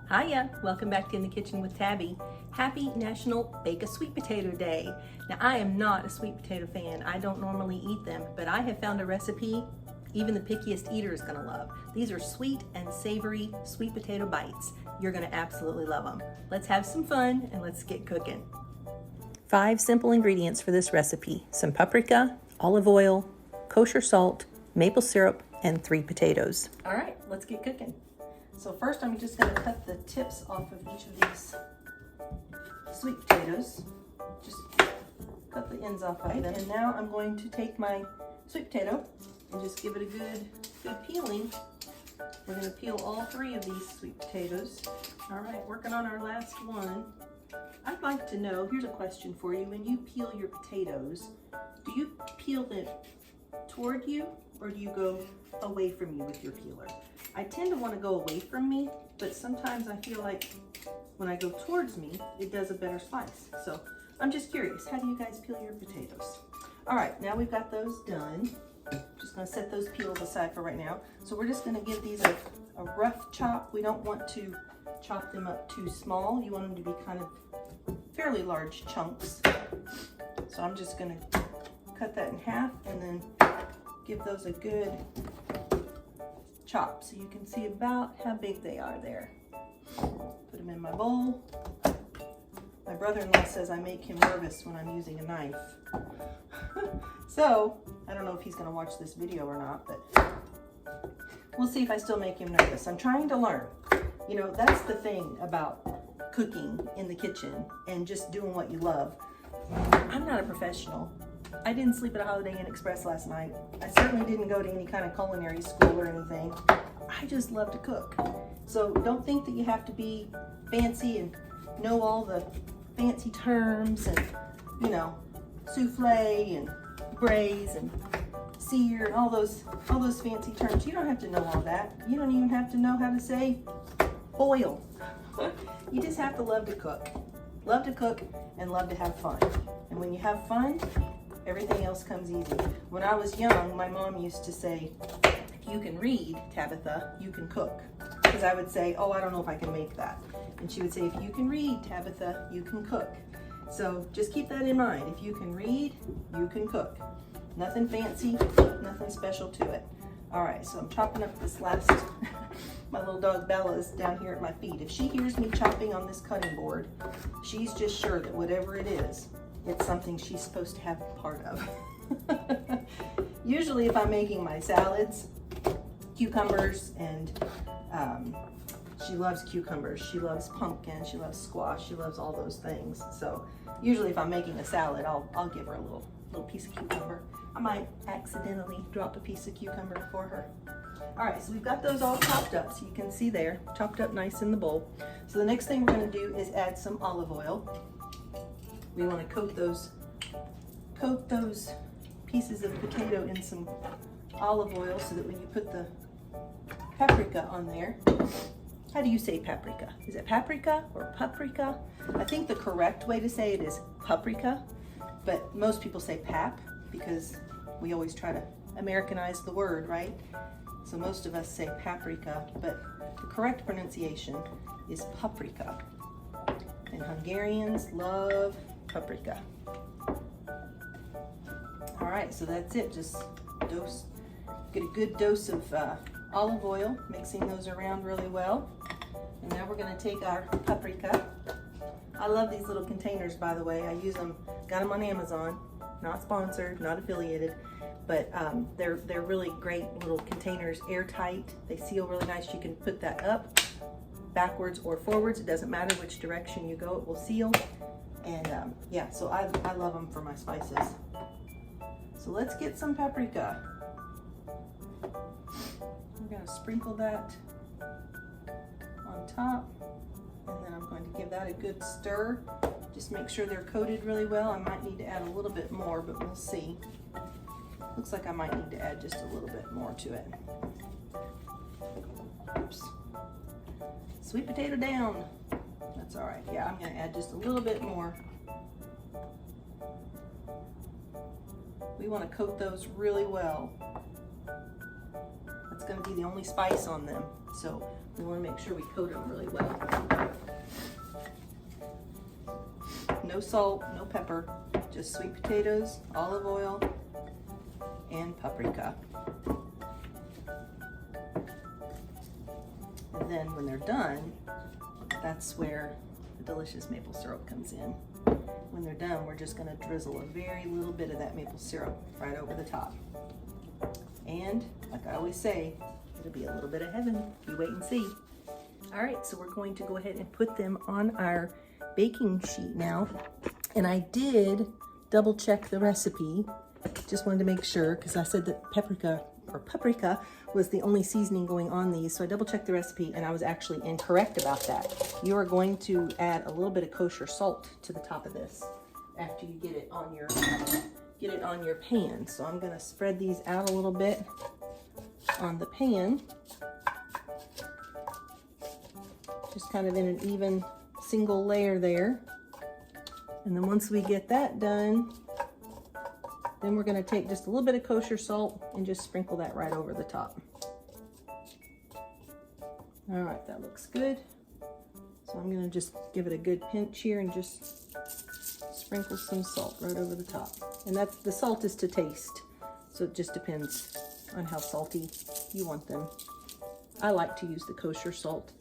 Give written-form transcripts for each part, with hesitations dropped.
Hiya, welcome back to In the Kitchen with Tabby. Happy National Bake a Sweet Potato Day. Now I am not a sweet potato fan. I don't normally eat them, but I have found a recipe even the pickiest eater is gonna love. These are sweet and savory sweet potato bites. You're gonna absolutely love them. Let's have some fun and let's get cooking. 5 simple ingredients for this recipe: some paprika, olive oil, kosher salt, maple syrup, and 3 potatoes. All right, let's get cooking. So first I'm just going to cut the tips off of each of these sweet potatoes. Just cut the ends off of them. And now I'm going to take my sweet potato and just give it a good peeling. We're going to peel all 3 of these sweet potatoes. All right, working on our last one. I'd like to know, here's a question for you. When you peel your potatoes, do you peel them toward you or do you go away from you with your peeler? I tend to want to go away from me, but sometimes I feel like when I go towards me, it does a better slice. So I'm just curious, how do you guys peel your potatoes? All right, now we've got those done. Just gonna set those peels aside for right now. So we're just gonna give these a rough chop. We don't want to chop them up too small. You want them to be kind of fairly large chunks. So I'm just gonna cut that in half and then give those a good chop so you can see about how big they are there. Put them in my bowl. My brother-in-law says I make him nervous when I'm using a knife. So I don't know if he's going to watch this video or not, but we'll see if I still make him nervous. I'm trying to learn. You know, that's the thing about cooking in the kitchen and just doing what you love. I'm not a professional. I didn't sleep at a Holiday Inn Express last night. I certainly didn't go to any kind of culinary school or anything. I just love to cook. So don't think that you have to be fancy and know all the fancy terms and, you know, souffle and braise and sear and all those fancy terms. You don't have to know all that. You don't even have to know how to say boil. You just have to love to cook. Love to cook and love to have fun. And when you have fun, everything else comes easy. When I was young, my mom used to say, if you can read, Tabitha, you can cook. Because I would say, oh, I don't know if I can make that. And she would say, if you can read, Tabitha, you can cook. So just keep that in mind. If you can read, you can cook. Nothing fancy, nothing special to it. All right, so I'm chopping up this last, my little dog Bella is down here at my feet. If she hears me chopping on this cutting board, she's just sure that whatever it is, it's something she's supposed to have part of. Usually if I'm making my salads, cucumbers, and she loves cucumbers, she loves pumpkin, she loves squash, she loves all those things. So usually if I'm making a salad, I'll give her a little piece of cucumber. I might accidentally drop a piece of cucumber for her. All right, so we've got those all chopped up, so you can see there, chopped up nice in the bowl. So the next thing we're gonna do is add some olive oil. We want to coat those pieces of potato in some olive oil so that when you put the paprika on there, how do you say paprika? Is it paprika or paprika? I think the correct way to say it is paprika, but most people say pap because we always try to Americanize the word, right? So most of us say paprika, but the correct pronunciation is paprika. And Hungarians love paprika. All right, so that's it. Just get a good dose of olive oil, mixing those around really well. And now we're going to take our paprika. I love these little containers, by the way. I use them, got them on Amazon. Not sponsored, not affiliated, but they're really great little containers, airtight. They seal really nice. You can put that up, backwards or forwards. It doesn't matter which direction you go, it will seal. And yeah, so I love them for my spices. So let's get some paprika. I'm gonna sprinkle that on top, and then I'm going to give that a good stir. Just make sure they're coated really well. I might need to add a little bit more, but we'll see. Looks like I might need to add just a little bit more to it. Oops. Sweet potato down. That's all right. Yeah, I'm gonna add just a little bit more. We want to coat those really well. That's going to be the only spice on them. So we want to make sure we coat them really well. No salt, no pepper, just sweet potatoes, olive oil, and paprika. And then when they're done, that's where the delicious maple syrup comes in. When they're done, we're just going to drizzle a very little bit of that maple syrup right over the top. And like I always say, it'll be a little bit of heaven. You wait and see. All right, so we're going to go ahead and put them on our baking sheet now. And I did double check the recipe. Just wanted to make sure, because I said that paprika was the only seasoning going on these. So I double checked the recipe and I was actually incorrect about that. You are going to add a little bit of kosher salt to the top of this after you get it on your pan. So I'm gonna spread these out a little bit on the pan. Just kind of in an even single layer there. And then once we get that done, then we're gonna take just a little bit of kosher salt and just sprinkle that right over the top. All right, that looks good. So I'm gonna just give it a good pinch here and just sprinkle some salt right over the top. And the salt is to taste. So it just depends on how salty you want them. I like to use the kosher salt.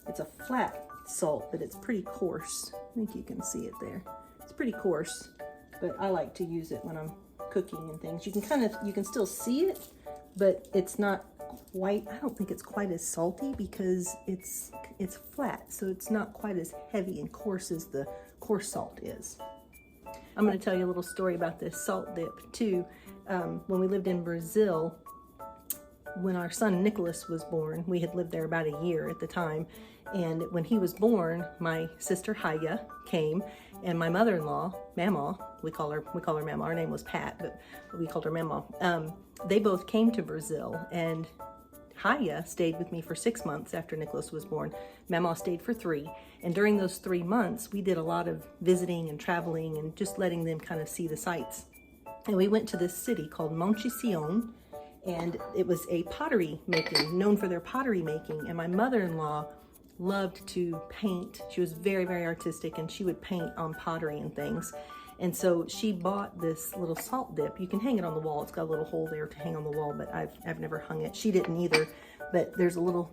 It's a flat salt, but it's pretty coarse. I think you can see it there. It's pretty coarse, but I like to use it when I'm cooking and things. You can still see it, but it's not quite, I don't think it's quite as salty because it's flat, so it's not quite as heavy and coarse as the coarse salt is. I'm going to tell you a little story about this salt dip too. When we lived in Brazil, when our son Nicholas was born, we had lived there about a year at the time, and when he was born, my sister Haya came, and my mother-in-law, Mama, we call her Mama. Our name was Pat, but we called her Mama. They both came to Brazil, and Haya stayed with me for 6 months after Nicholas was born. Mama stayed for 3, and during those 3 months, we did a lot of visiting and traveling and just letting them kind of see the sights. And we went to this city called Montecion, and it was a pottery making, known for their pottery making. And my mother-in-law loved to paint. She was very, very artistic, and she would paint on pottery and things. And so she bought this little salt dip. You can hang it on the wall. It's got a little hole there to hang on the wall, but I've never hung it. She didn't either. But there's a little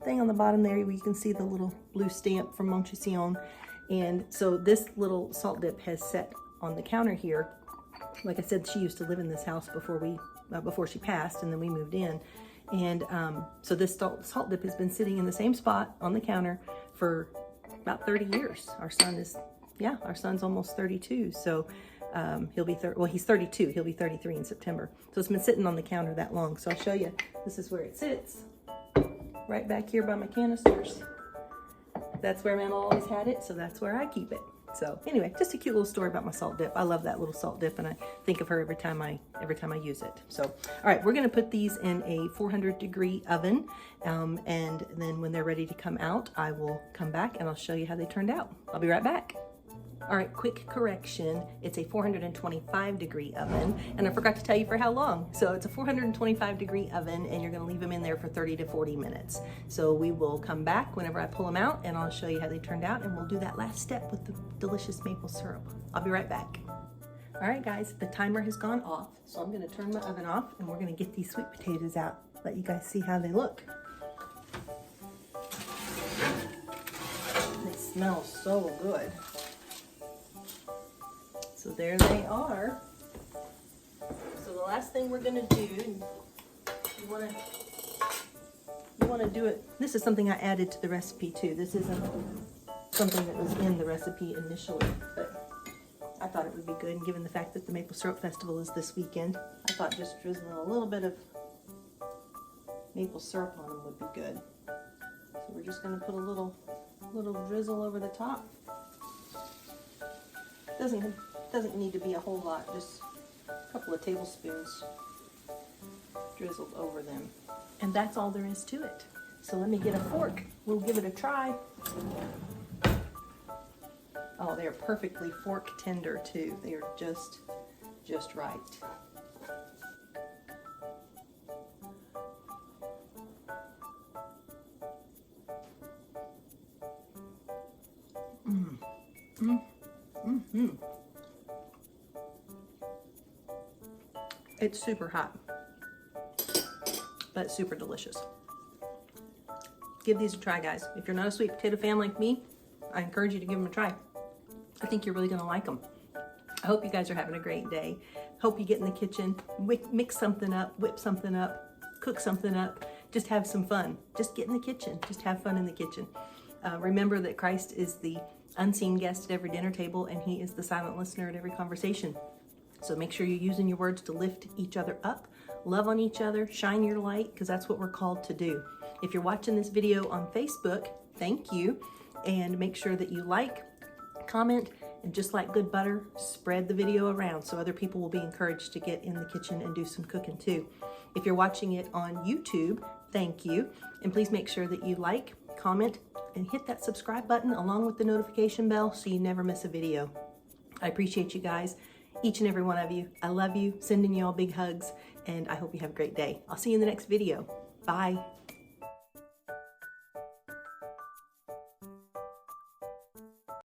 thing on the bottom there where you can see the little blue stamp from Montecion. And so this little salt dip has set on the counter here. Like I said, she used to live in this house before she passed, and then we moved in. And so this salt dip has been sitting in the same spot on the counter for about 30 years. Our son's almost 32. So he'll be, he's 32. He'll be 33 in September. So it's been sitting on the counter that long. So I'll show you, this is where it sits, right back here by my canisters. That's where Mama always had it, so that's where I keep it. So anyway, just a cute little story about my salt dip. I love that little salt dip, and I think of her every time I use it. So, all right, we're gonna put these in a 400-degree oven, and then when they're ready to come out, I will come back and I'll show you how they turned out. I'll be right back. All right, quick correction. It's a 425-degree oven, and I forgot to tell you for how long. So it's a 425-degree oven, and you're gonna leave them in there for 30 to 40 minutes. So we will come back whenever I pull them out, and I'll show you how they turned out, and we'll do that last step with the delicious maple syrup. I'll be right back. All right, guys, the timer has gone off, so I'm gonna turn my oven off, and we're gonna get these sweet potatoes out. Let you guys see how they look. They smell so good. So there they are. So the last thing we're gonna do, you wanna do it, this is something I added to the recipe too. This isn't something that was in the recipe initially, but I thought it would be good, and given the fact that the Maple Syrup Festival is this weekend, I thought just drizzling a little bit of maple syrup on them would be good. So we're just gonna put a little drizzle over the top. Doesn't need to be a whole lot, just a couple of tablespoons drizzled over them. And that's all there is to it. So let me get a fork. We'll give it a try. Oh, they are perfectly fork tender too. They are just right. It's super hot, but super delicious. Give these a try, guys. If you're not a sweet potato fan like me, I encourage you to give them a try. I think you're really gonna like them. I hope you guys are having a great day. Hope you get in the kitchen, mix something up, whip something up, cook something up, just have some fun. Just get in the kitchen, just have fun in the kitchen. Remember that Christ is the unseen guest at every dinner table, and he is the silent listener at every conversation. So make sure you're using your words to lift each other up, love on each other, shine your light, because that's what we're called to do. If you're watching this video on Facebook, thank you, and make sure that you like, comment, and just like good butter, spread the video around so other people will be encouraged to get in the kitchen and do some cooking too. If you're watching it on YouTube, thank you, and please make sure that you like, comment, and hit that subscribe button along with the notification bell so you never miss a video. I appreciate you guys, each and every one of you. I love you, sending you all big hugs, and I hope you have a great day. I'll see you in the next video. Bye.